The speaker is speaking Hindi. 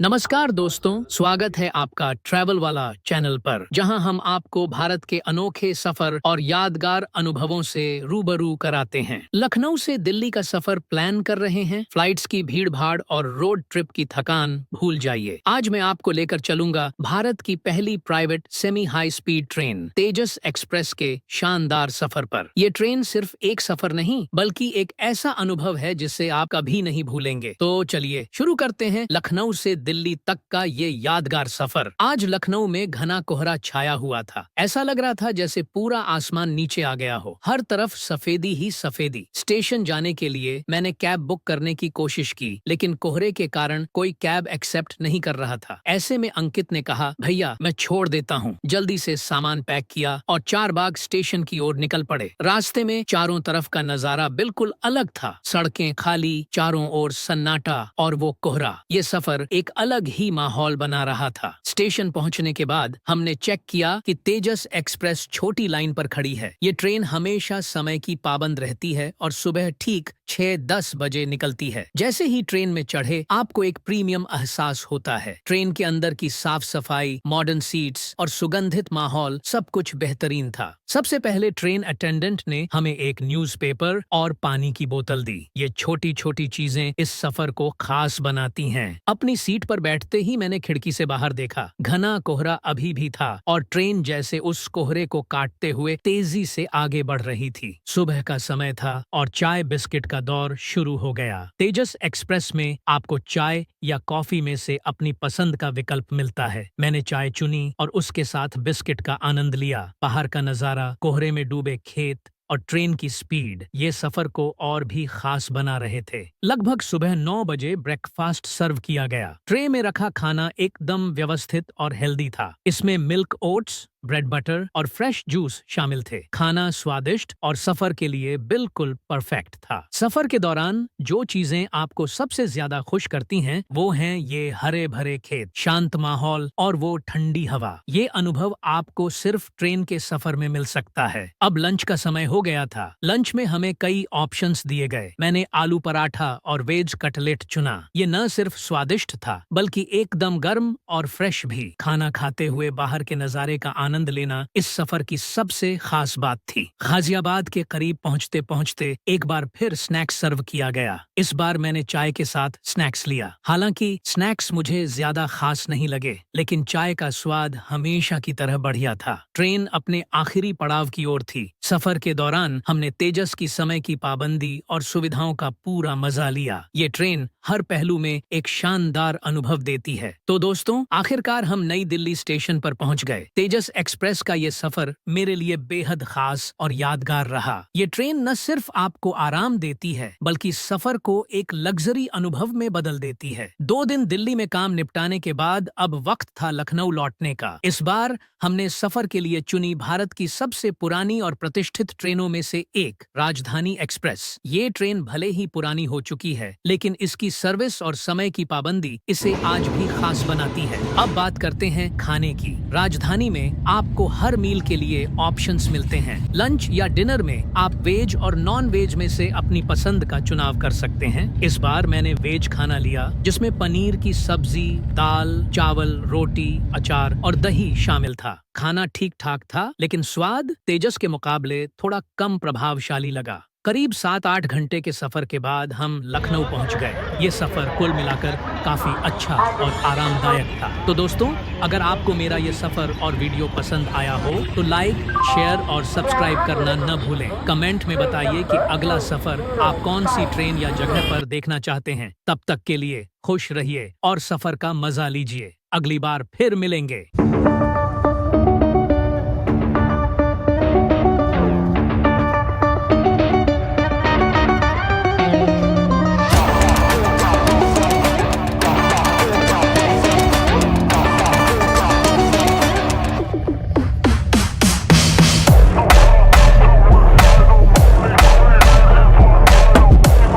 नमस्कार दोस्तों, स्वागत है आपका ट्रैवल वाला चैनल पर, जहां हम आपको भारत के अनोखे सफर और यादगार अनुभवों से रूबरू कराते हैं। लखनऊ से दिल्ली का सफर प्लान कर रहे हैं? फ्लाइट्स की भीड़-भाड़ और रोड ट्रिप की थकान भूल जाइए। आज मैं आपको लेकर चलूंगा भारत की पहली private semi high speed train Tejas express के शानदार सफर पर। ये ट्रेन सिर्फ एक सफर नहीं, बल्कि एक ऐसा अनुभव है जिसे आप कभी नहीं भूलेंगे। तो चलिए शुरू करते हैं लखनऊ से दिल्ली तक का ये यादगार सफर। आज लखनऊ में घना कोहरा छाया हुआ था। ऐसा लग रहा था जैसे पूरा आसमान नीचे आ गया हो। हर तरफ सफेदी ही सफेदी। स्टेशन जाने के लिए मैंने कैब बुक करने की कोशिश की, लेकिन कोहरे के कारण कोई कैब एक्सेप्ट नहीं कर रहा था। ऐसे में अंकित ने कहा, भैया मैं छोड़ देता हूँ। जल्दी से सामान पैक किया और चारबाग स्टेशन की ओर निकल पड़े। रास्ते में चारों तरफ का नजारा बिल्कुल अलग था। सड़कें खाली, चारों ओर सन्नाटा और वो कोहरा। ये सफर एक अलग ही माहौल बना रहा था। स्टेशन पहुंचने के बाद हमने चेक किया कि तेजस एक्सप्रेस छोटी लाइन पर खड़ी है। ये ट्रेन हमेशा समय की पाबंद रहती है और सुबह ठीक 6:10 बजे निकलती है। जैसे ही ट्रेन में चढ़े, आपको एक प्रीमियम एहसास होता है। ट्रेन के अंदर की साफ सफाई, मॉडर्न सीट्स और सुगंधित माहौल, सब कुछ बेहतरीन था। सबसे पहले ट्रेन अटेंडेंट ने हमें एक न्यूज़पेपर और पानी की बोतल दी। ये छोटी छोटी चीजें इस सफर को खास बनाती हैं। अपनी सीट पर बैठते ही मैंने खिड़की से बाहर देखा। घना कोहरा अभी भी था और ट्रेन जैसे उस कोहरे को काटते हुए तेजी से आगे बढ़ रही थी। सुबह का समय था और चाय बिस्किट का दौर शुरू हो गया। तेजस एक्सप्रेस में आपको चाय या कॉफी में से अपनी पसंद का विकल्प मिलता है। मैंने चाय चुनी और उसके साथ बिस्किट का आनंद लिया। बाहर का नजारा, कोहरे में डूबे खेत और ट्रेन की स्पीड, ये सफर को और भी खास बना रहे थे। लगभग सुबह 9 बजे ब्रेकफास्ट सर्व किया गया। ट्रे में रखा खाना एकदम व्यवस्थित और हेल्दी था। इसमें मिल्क ओट्स, ब्रेड बटर और फ्रेश जूस शामिल थे। खाना स्वादिष्ट और सफर के लिए बिल्कुल परफेक्ट था। सफर के दौरान जो चीजें आपको सबसे ज्यादा खुश करती हैं, वो हैं ये हरे भरे खेत, शांत माहौल और वो ठंडी हवा। ये अनुभव आपको सिर्फ ट्रेन के सफर में मिल सकता है। अब लंच का समय हो गया था। लंच में हमें कई ऑप्शंस दिए गए। मैंने आलू पराठा और वेज कटलेट चुना। ये न सिर्फ स्वादिष्ट था, बल्कि एकदम गर्म और फ्रेश भी। खाना खाते हुए बाहर के नजारे का आनंद लेना इस सफर की सबसे खास बात थी। गाजियाबाद के करीब पहुंचते पहुंचते एक बार फिर स्नैक्स सर्व किया गया। इस बार मैंने चाय के साथ स्नैक्स लिया। हालांकि स्नैक्स मुझे ज्यादा खास नहीं लगे, लेकिन चाय का स्वाद हमेशा की तरह बढ़िया था। ट्रेन अपने आखिरी पड़ाव की ओर थी। सफर के दौरान हमने तेजस की समय की पाबंदी और सुविधाओं का पूरा मजा लिया। ये ट्रेन हर पहलू में एक शानदार अनुभव देती है। तो दोस्तों, आखिरकार हम नई दिल्ली स्टेशन पर पहुंच गए। तेजस एक्सप्रेस का ये सफर मेरे लिए बेहद खास और यादगार रहा। ये ट्रेन न सिर्फ आपको आराम देती है, बल्कि सफर को एक लग्जरी अनुभव में बदल देती है। 2 दिन दिल्ली में काम निपटाने के बाद अब वक्त था लखनऊ लौटने का। इस बार हमने सफर के लिए चुनी भारत की सबसे पुरानी और प्रतिष्ठित ट्रेनों में से एक, राजधानी एक्सप्रेस। ये ट्रेन भले ही पुरानी हो चुकी है, लेकिन इसकी सर्विस और समय की पाबंदी इसे आज भी खास बनाती है। अब बात करते हैं खाने की। राजधानी में आपको हर मील के लिए ऑप्शंस मिलते हैं। लंच या डिनर में आप वेज और नॉन वेज में से अपनी पसंद का चुनाव कर सकते हैं। इस बार मैंने वेज खाना लिया, जिसमें पनीर की सब्जी, दाल, चावल, रोटी, अचार और दही शामिल था। खाना ठीक ठाक था, लेकिन स्वाद तेजस के मुकाबले थोड़ा कम प्रभावशाली लगा। करीब 7-8 घंटे के सफर के बाद हम लखनऊ पहुंच गए। ये सफर कुल मिलाकर काफी अच्छा और आरामदायक था। तो दोस्तों, अगर आपको मेरा ये सफर और वीडियो पसंद आया हो तो लाइक, शेयर और सब्सक्राइब करना न भूलें। कमेंट में बताइए कि अगला सफर आप कौन सी ट्रेन या जगह पर देखना चाहते हैं। तब तक के लिए खुश रहिए और सफर का मजा लीजिए। अगली बार फिर मिलेंगे।